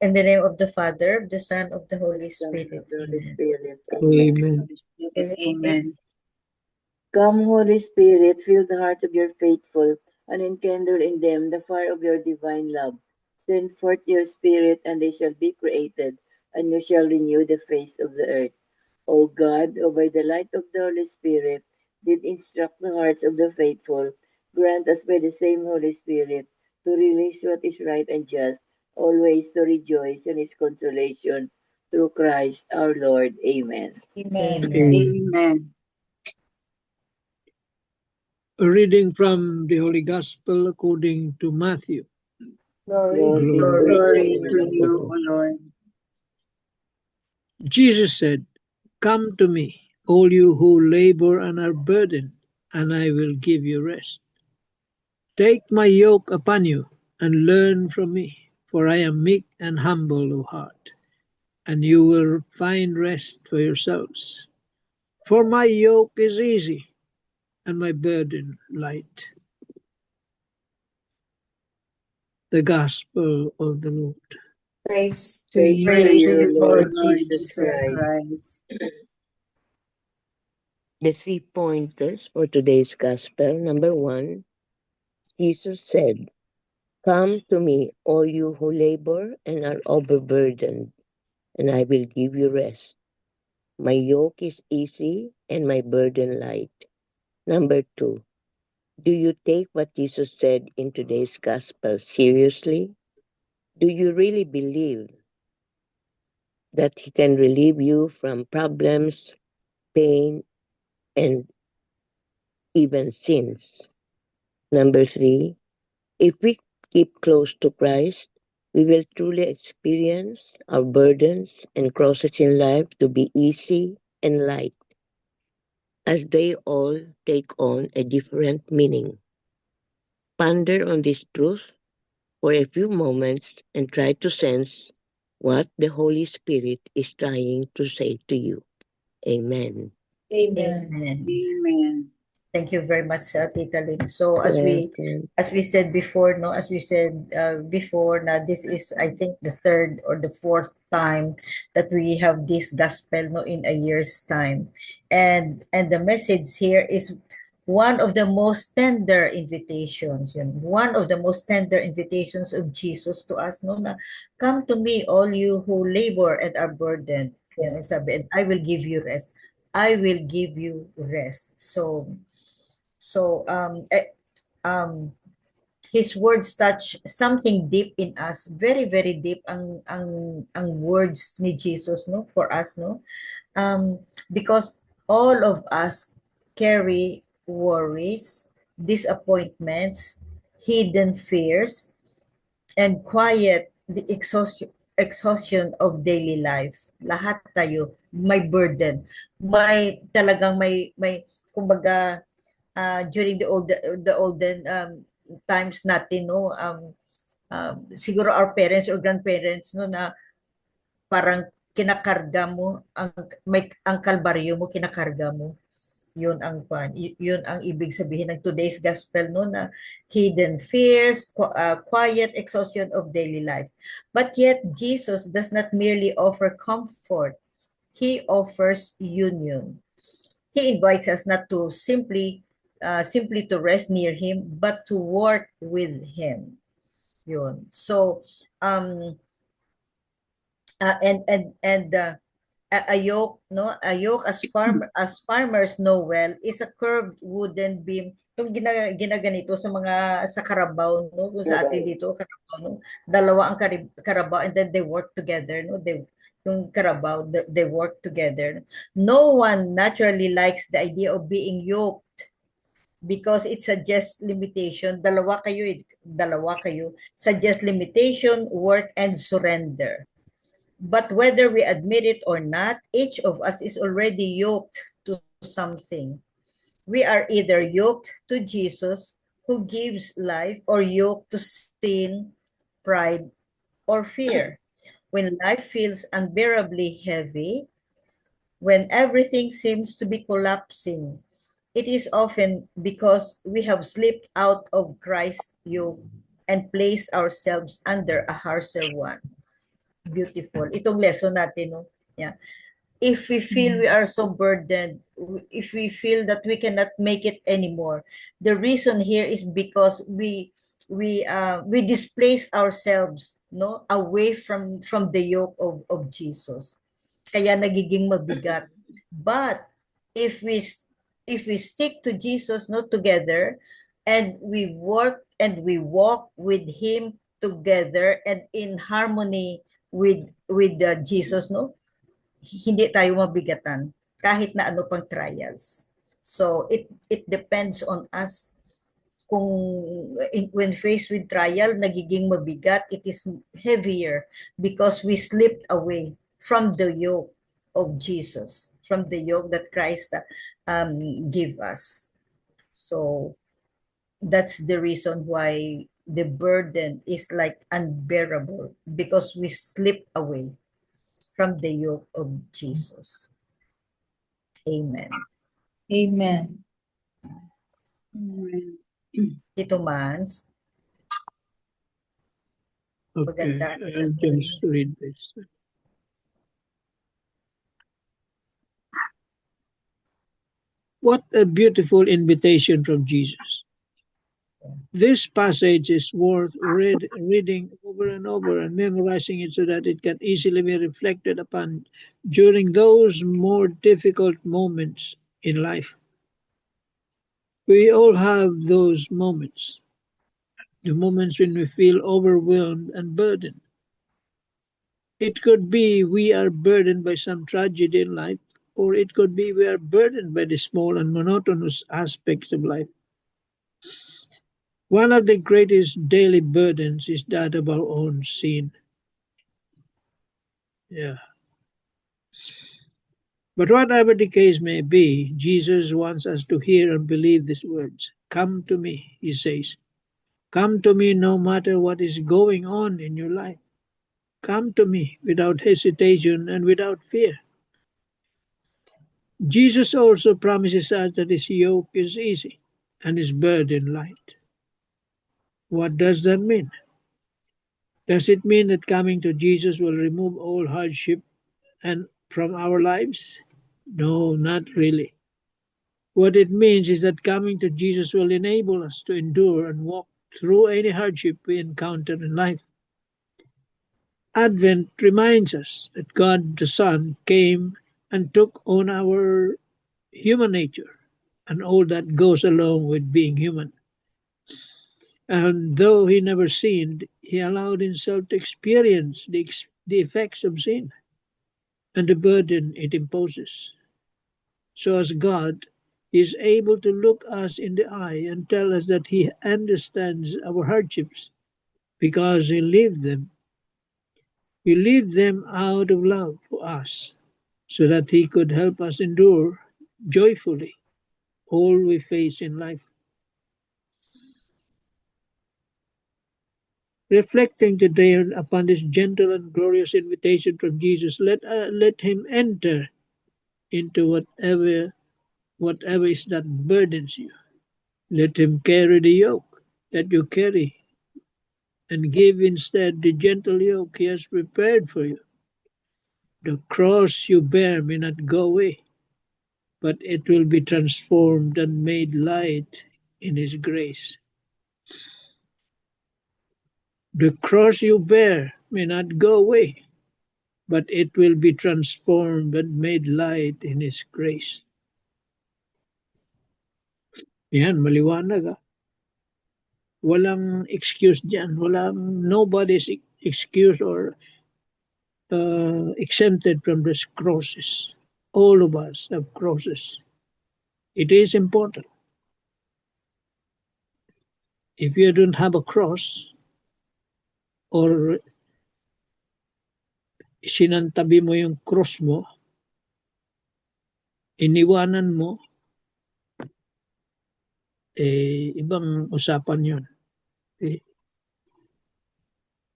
In the name of the Father, the Son, of the Holy Spirit. Holy Amen. Spirit. Amen. Amen. Come, Holy Spirit, fill the heart of your faithful, and enkindle in them the fire of your divine love. Send forth your Spirit, and they shall be created, and you shall renew the face of the earth. O God, who by the light of the Holy Spirit did instruct the hearts of the faithful, grant us by the same Holy Spirit to release what is right and just, always to rejoice in his consolation, through Christ our Lord. Amen. Amen. Amen. A reading from the Holy Gospel according to Matthew. Glory to you, O Lord. Jesus said, "Come to me, all you who labor and are burdened, and I will give you rest. Take my yoke upon you and learn from me, for I am meek and humble of heart, and you will find rest for yourselves. For my yoke is easy and my burden light." The Gospel of the Lord. Praise to Praise you, to you, Lord Lord Jesus Jesus Christ. Christ. The 3 pointers for today's Gospel. Number 1, Jesus said, "Come to me, all you who labor and are overburdened, and I will give you rest. My yoke is easy and my burden light." Number 2, do you take what Jesus said in today's Gospel seriously? Do you really believe that He can relieve you from problems, pain, and even sins? Number 3, if we keep close to Christ, we will truly experience our burdens and crosses in life to be easy and light, as they all take on a different meaning. Ponder on this truth for a few moments and try to sense what the Holy Spirit is trying to say to you. Amen. Amen. Amen. Thank you very much, Tita Lynn. So Welcome. as we said before, no, as we said before, now this is, I think, the third or the fourth time that we have this gospel, no, in a year's time, and the message here is one of the most tender invitations, one of the most tender invitations of Jesus to us, no, na come to me, all you who labor and are burdened, sabi, and I will give you rest. I will give you rest. So his words touch something deep in us, very very deep ang words ni Jesus, no, for us, no, because all of us carry worries, disappointments, hidden fears, and quiet the exhaustion of daily life. Lahat tayo may burden, may talagang may kumbaga, during the olden times natin, no, siguro our parents or grandparents, no, na parang kinakarga mo ang kalbaryo mo, kinakarga mo. Yun ang yun ang ibig sabihin ng today's gospel, no, na hidden fears, quiet exhaustion of daily life. But yet Jesus does not merely offer comfort, he offers union. He invites us not to simply to rest near him, but to work with him. Yun. So, a yoke, no, a yoke, as farmers know well, is a curved wooden beam. Yung ginaganito sa mga sa Carabao, no, kung sa atin dito Carabao, no, dalawa ang Carabao, and then they work together, no, yung Carabao, they work together. No one naturally likes the idea of being yoked because it suggests limitation. Dalawa kayo suggests limitation, work, and surrender. But whether we admit it or not, each of us is already yoked to something. We are either yoked to Jesus, who gives life, or yoked to sin, pride, or fear. When life feels unbearably heavy, when everything seems to be collapsing, it is often because we have slipped out of Christ's yoke and placed ourselves under a harsher one. Beautiful. Itong lesson natin, no? Yeah. If we feel we are so burdened, if we feel that we cannot make it anymore, the reason here is because we displace ourselves, no, away from the yoke of Jesus. Kaya nagiging mabigat. But if we stick to Jesus, no, together, and we work and we walk with him together and in harmony with Jesus, no, hindi tayo mabigatan kahit na ano pang trials. So it depends on us kung when faced with trial, nagiging mabigat, it is heavier because we slipped away from the yoke of Jesus, from the yoke that Christ give us. So that's the reason why the burden is like unbearable because we slip away from the yoke of Jesus. Amen. Amen. Tito Mans, Okay, maganda. I'll just read this. What a beautiful invitation from Jesus. This passage is worth reading over and over and memorizing it so that it can easily be reflected upon during those more difficult moments in life. We all have those moments, the moments when we feel overwhelmed and burdened. It could be we are burdened by some tragedy in life, or it could be we are burdened by the small and monotonous aspects of life. One of the greatest daily burdens is that of our own sin. Yeah. But whatever the case may be, Jesus wants us to hear and believe these words. Come to me, he says. Come to me no matter what is going on in your life. Come to me without hesitation and without fear. Jesus also promises us that his yoke is easy and his burden light. What does that mean? Does it mean that coming to Jesus will remove all hardship and from our lives? No, not really. What it means is that coming to Jesus will enable us to endure and walk through any hardship we encounter in life. Advent reminds us that God the Son came and took on our human nature and all that goes along with being human. And though he never sinned, he allowed himself to experience the effects of sin and the burden it imposes. So, as God, he is able to look us in the eye and tell us that he understands our hardships because he lived them. He lived them out of love for us so that he could help us endure joyfully all we face in life. Reflecting today upon this gentle and glorious invitation from Jesus, let him enter into whatever is that burdens you. Let him carry the yoke that you carry and give instead the gentle yoke he has prepared for you. The cross you bear may not go away, but it will be transformed and made light in his grace. The cross you bear may not go away, but it will be transformed and made light in his grace. Yan, maliwanag ah. Walang excuse dyan. Nobody's excuse or exempted from these crosses. All of us have crosses. It is important. If you don't have a cross or sinantabi mo yung cross mo, iniwanan mo, ibang usapan yun.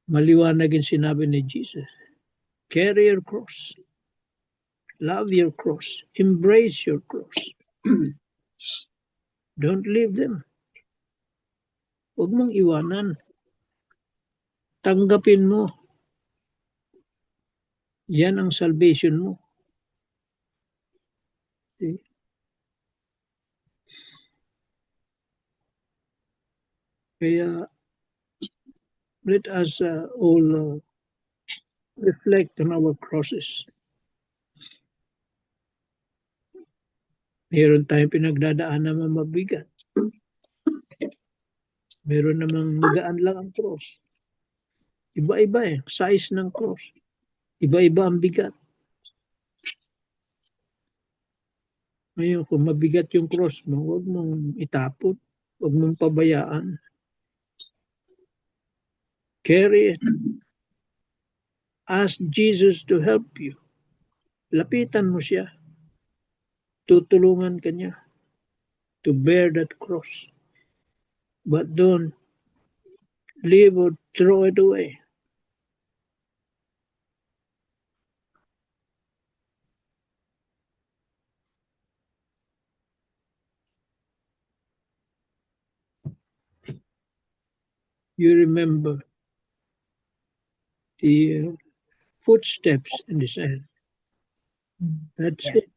Maliwanag yung sinabi ni Jesus. Carry your cross. Love your cross. Embrace your cross. Don't leave them. Huwag mong iwanan. Tanggapin mo. Yan ang salvation mo. See? Kaya let us all reflect on our crosses. Meron tayong pinagdadaan naman mabigat. Meron namang magaan lang ang cross. Iba-iba size ng cross. Iba-iba ang bigat. Ngayon, kung mabigat yung cross mo, huwag mong itapon. Huwag mong pabayaan. Carry it. Ask Jesus to help you. Lapitan mo siya. Tutulungan ka niya to bear that cross. But don't leave or throw it away. You remember the footsteps in the sand. That's Yeah. it.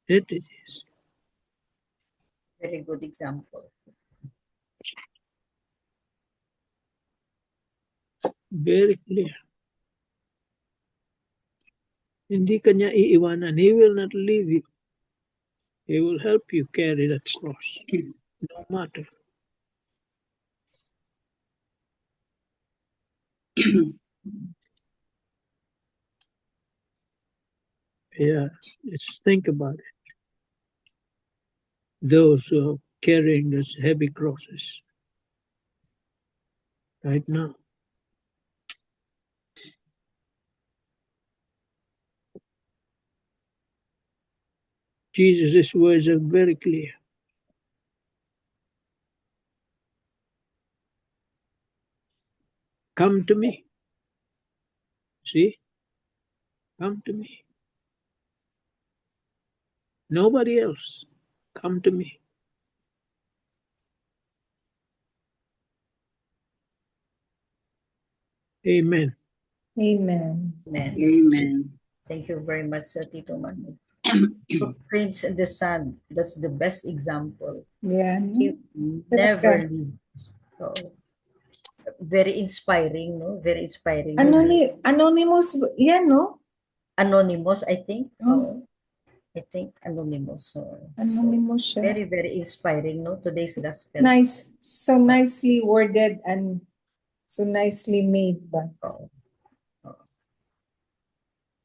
That it is. Very good example. Very clear. Hindi ka niya iiwanan. He will not leave you. He will help you carry that cross. No matter. Yeah, let's think about it. Those who are carrying those heavy crosses right now. Jesus' words are very clear. Come to me. See? Come to me. Nobody else. Come to me. Amen. Amen. Amen. Amen. Thank you very much, Tito Manny. Footprints in the sand. That's the best example. Yeah. He never leaves. So, very inspiring, no? Very inspiring. Anonymous, yan, no? Anonymous, I think. Oh. I think anonymous. So Anonymous siya. very, very inspiring, no? Today's gospel. Nice. So nicely worded and so nicely made ba? Oh.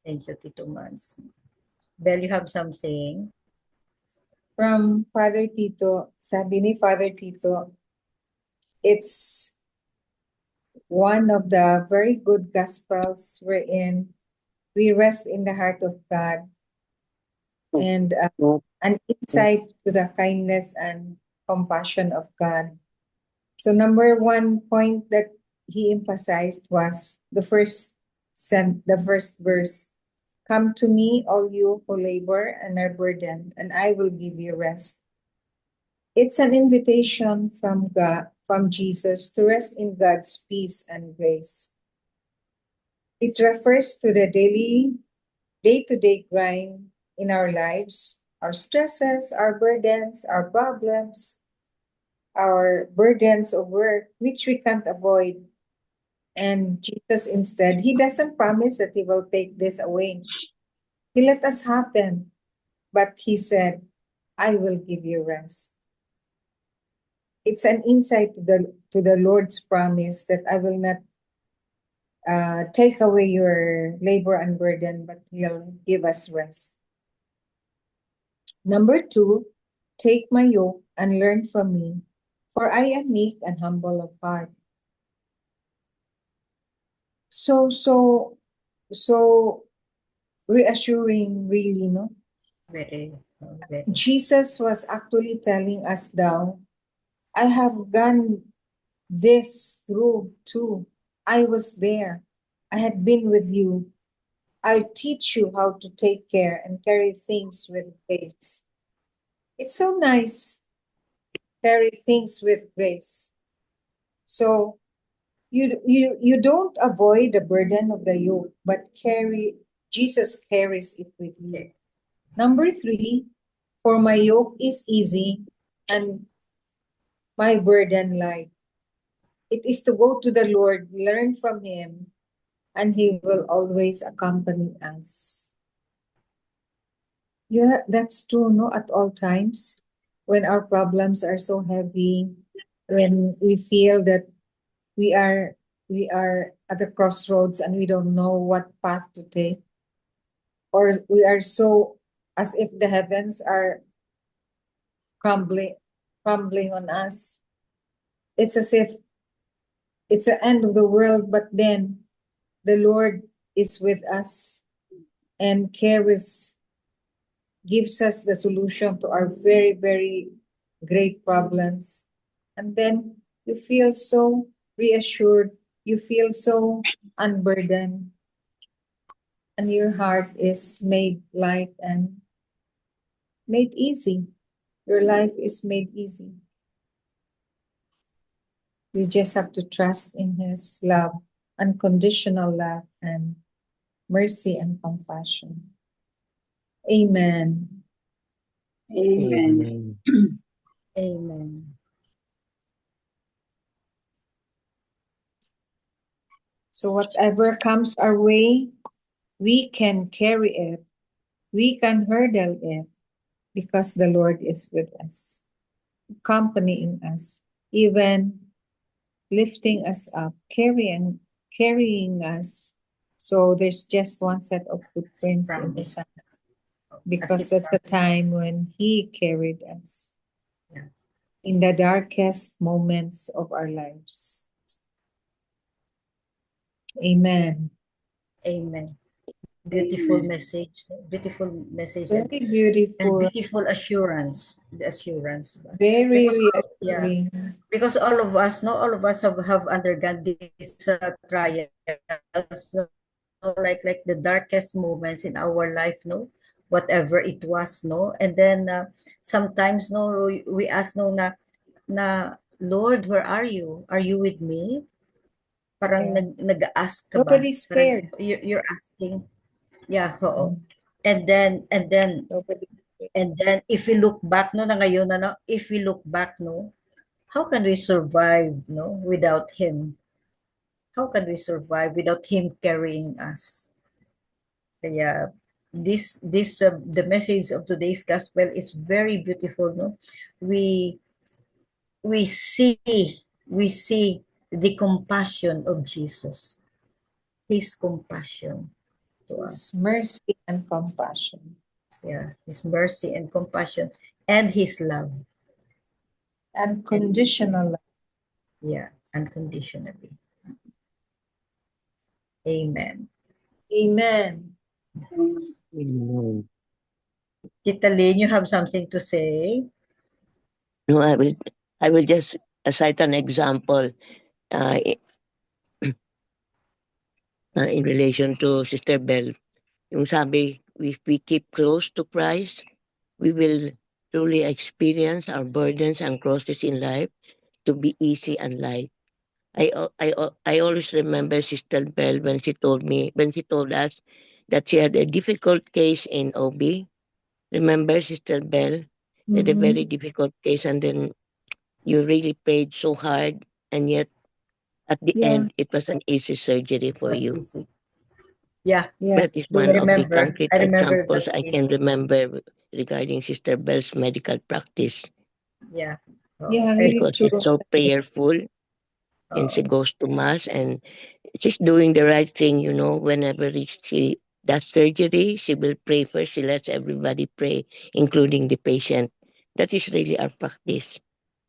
Thank you, Tito Mans. Bell, you have something? From Father Tito, sabi ni Father Tito, it's one of the very good gospels wherein we rest in the heart of God and an insight to the kindness and compassion of God. So number one point that he emphasized was the first verse. Come to me, all you who labor and are burdened, and I will give you rest. It's an invitation from God, from Jesus, to rest in God's peace and grace. It refers to the day-to-day grind in our lives, our stresses, our burdens, our problems, our burdens of work, which we can't avoid. And Jesus instead, he doesn't promise that he will take this away. He let us have them, but he said, I will give you rest. It's an insight to the Lord's promise that I will not take away your labor and burden, but he'll give us rest. Number two, take my yoke and learn from me, for I am meek and humble of heart. So reassuring, really, no? Very. Jesus was actually telling us now, I have gone this through too. I was there. I had been with you. I'll teach you how to take care and carry things with grace. It's so nice. Carry things with grace. So you don't avoid the burden of the yoke, but carry Jesus carries it with you. Number 3, for my yoke is easy and my burden light. It is to go to the Lord, learn from Him, and He will always accompany us. Yeah, that's true, no? At all times, when our problems are so heavy, when we feel that we are at the crossroads and we don't know what path to take, or we are so as if the heavens are crumbling on us. It's as if it's the end of the world, but then the Lord is with us and gives us the solution to our very, very great problems. And then you feel so reassured, you feel so unburdened, and your heart is made light and made easy. Your life is made easy. You just have to trust in His love, unconditional love, and mercy and compassion. Amen. Amen. Amen. So whatever comes our way, we can carry it. We can hurdle it because the Lord is with us, accompanying us, even lifting us up, carrying us. So there's just one set of footprints in the sand because that's the time when He carried us in the darkest moments of our lives. Amen. Amen. Beautiful message. Beautiful message. Very And beautiful. beautiful assurance. The assurance. Very Yeah. reassuring. Because all of us have undergone these trials, no? Like the darkest moments in our life, no, whatever it was, no, and then sometimes, no, we ask, no, na Lord, where are you? Are you with me? Parang Yeah. nag-ask ka ba? Nobody's Parang spared. you're asking, yeah, oo. Mm. And then Nobody. if we look back, no, na ngayon na, no, if we look back, no, how can we survive, no, without Him? How can we survive without Him carrying us? Kaya the message of today's gospel is very beautiful, no? We we see we see the compassion of Jesus. His compassion to His us. mercy and compassion. Yeah, His mercy and compassion and His love. And conditional love. Yeah, unconditionally. Amen. Amen. Amen. Tita Lynn, you have something to say? No, I will just cite an example uh, in relation to Sister Bell. Yung sabi, if we keep close to Christ, we will truly experience our burdens and crosses in life to be easy and light. I always remember Sister Bell when she told us that she had a difficult case in OB. Remember, Sister Bell? She had a very difficult case, and then you really prayed so hard, and yet at the Yeah. end, it was an easy surgery for Was you. easy. Yeah, Yeah. That is one of the concrete I remember examples that I case. can remember regarding Sister Bell's medical practice Yeah. Yeah, And, really because true. she's so prayerful and she goes to Mass and she's doing the right thing, whenever she does surgery, she will pray first. She lets everybody pray, including the patient. That is really our practice.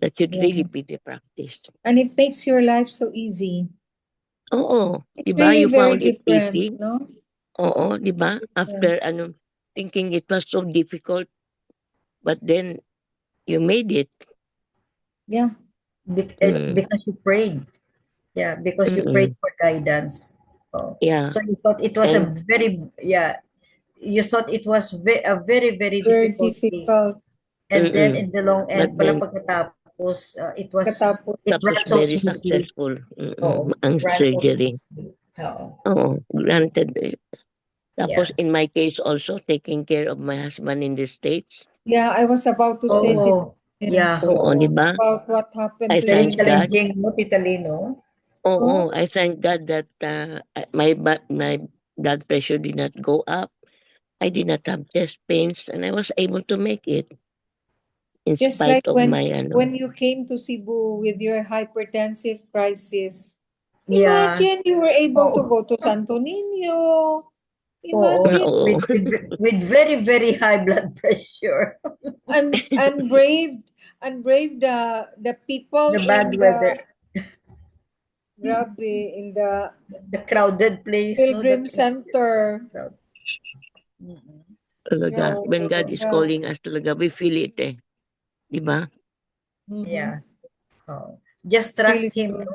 That should Yeah. really be the practice. And it makes your life so easy. Oo, It's 'di ba? really You very found it different, easy? no? Oo, 'di ba? After thinking it was so difficult, but then you made it. Yeah. Mm, because you prayed. Yeah, because you prayed mm. for guidance. Oh. Yeah, So you thought it was a and very, yeah, you thought it was a very, very Very difficult case. difficult. And then mm. in the long But end, pala then pagkatapos, Katapos. it tapos ran so very smoothly. successful, Oo, ang it ran so surgery. smoothly. Oo. Oo, granted, Tapos in my case also, taking care of my husband in the States. Yeah, I was about to say Oo. yeah, Yeah, Oo, di oo. ba? about what happened I to Very thank you. God. challenging mo, Tita Lino. Oo, Oh, I thank God that my blood pressure did not go up. I did not have chest pains and I was able to make it in just like spite of my when you came to Cebu with your hypertensive crisis. Yeah. Imagine you were able to Oo. go to Santo Niño. Oo. Imagine oo. With very, very high blood pressure. and braved the people The bad in the weather. grabe in the The crowded place, no? Pilgrim Center. Crowd. Mm-mm. Talaga, So, when God is yeah. calling us talaga, we feel it eh. Di ba? Yeah. Oh. Just It's really trust him, true. no?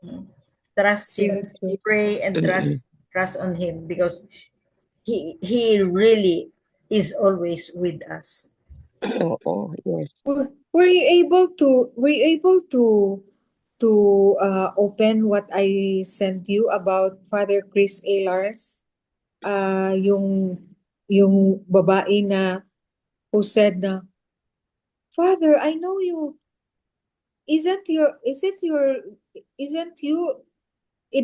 Mm. Trust It's him. really true. Pray and Mm-mm. trust on him because he really is always with us. Oo, yes. Were you able to open what I sent you about Father Chris Alars? Yung babae na who said na, Father, I know you. Isn't it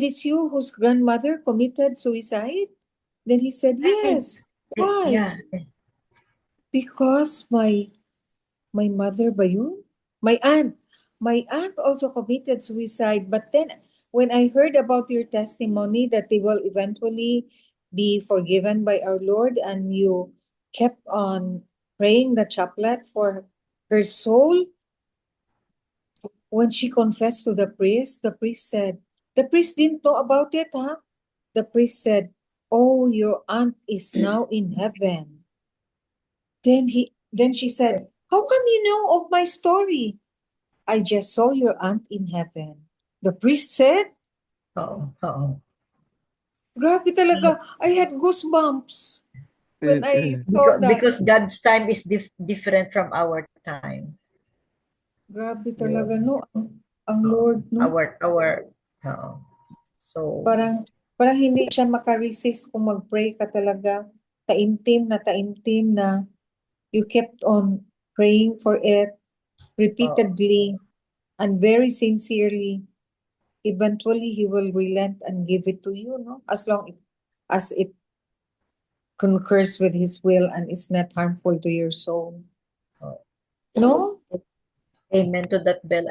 is you whose grandmother committed suicide? Then he said, Right. yes. Why? Yeah. Because my mother ba yun? My aunt also committed suicide. But then when I heard about your testimony that they will eventually be forgiven by our Lord and you kept on praying the chaplet for her soul, when she confessed to the priest said, the priest didn't know about it, huh? The priest said, oh, your aunt is now in heaven. Then she said, how come you know of my story? I just saw your aunt in heaven. The priest said, Oo. Oo. grabe talaga, I had goosebumps when I Mm-mm. saw that. Because God's time is different from our time. Grabe Yun. talaga, no? Ang Oo. Lord, no? Our oo. So, Parang hindi siya makaresist kung mag-pray ka talaga. Taimtim na you kept on praying for it repeatedly and very sincerely. Eventually, He will relent and give it to you, no? As long as it concurs with His will and is not harmful to your soul. oo. No? Amen to that, Bell.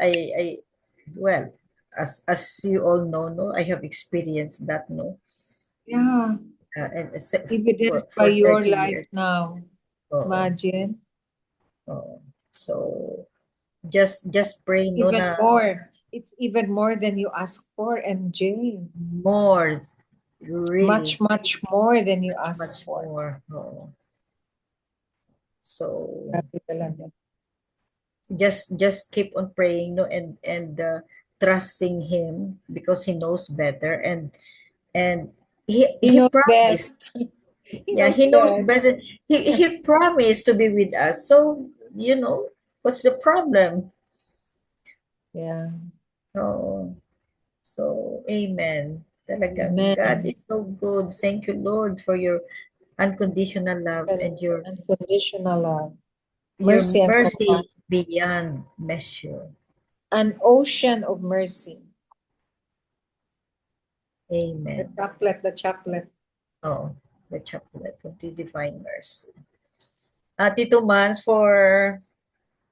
Well, as you all know, no, I have experienced that, no, Yeah. and Evidenced by for your 30 life years. now. Oo. Imagine. Oo. So, just pray, no, Even na more. It's even more than you ask for, MJ. more, really, Much more than you ask much for. more. Oo. So, Grabe talaga. just keep on praying, no, and trusting him because he knows better and He he knows promised. best. He Yeah, knows he knows best. best. He promised to be with us. So, what's the problem? Yeah. Oh, so amen. Talagang God Amen. is so good. Thank you, Lord, for your unconditional love and Unconditional love. your Mercy and compassion. mercy beyond measure. An ocean of mercy. Amen. The chaplet. Oh, the chaplet of the divine mercy. Tito Mans, for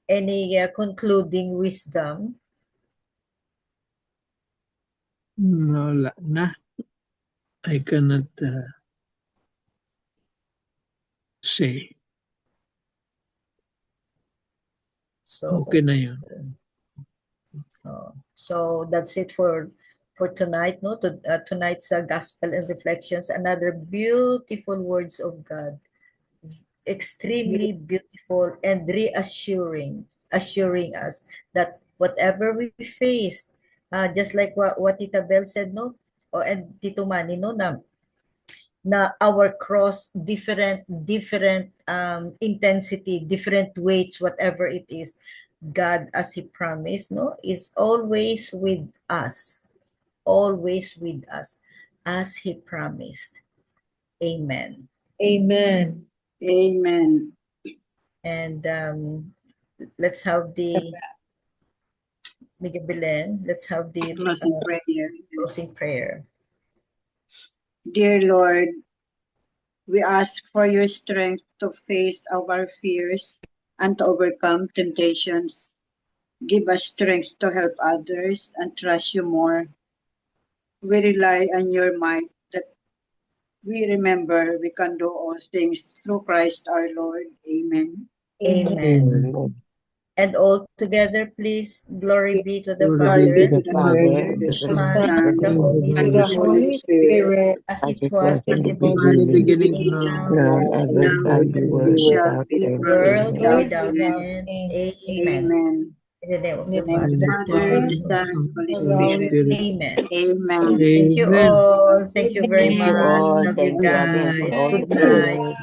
any concluding wisdom. Wala na. I cannot say. So, Okay na yun. so that's it for tonight. No, tonight's gospel and reflections. Another beautiful words of God, extremely beautiful and reassuring, assuring us that whatever we face, just like what Tita Bell said, no, and Tito Manny, no, na our cross different intensity, different weights, whatever it is, God, as he promised, no, is always with us, as he promised. Amen. Amen. Amen. And let's have the Miguel Belen, let's have the Closing prayer. closing prayer. Dear Lord, we ask for your strength to face our fears and to overcome temptations. Give us strength to help others and trust you more. We rely on your might that we remember we can do all things through Christ our Lord. Amen. Amen. Amen. And all together, please, glory be to the Glory Glory be Father, to The the Father, Father, and the to the the Son, Son, and the Holy and To the the Spirit, Holy Holy Spirit, Spirit, as as it it was was in in as the the it was in the in the beginning, beginning, is now, now, beginning, now and and is ever always now, will shall be, and be, world shall without be, end. world world without Amen. without end. end. Amen. Amen. Amen. In the name of In the the name of In in the the Father, the the Father, Son, the Father, and the Son, Holy Son, and Spirit. Holy the Holy Holy Spirit. Spirit. Amen. Amen. Thank you Amen. all. Thank you very Thank you much. all. Love you Thank you again for guys. all Good the night. prayers.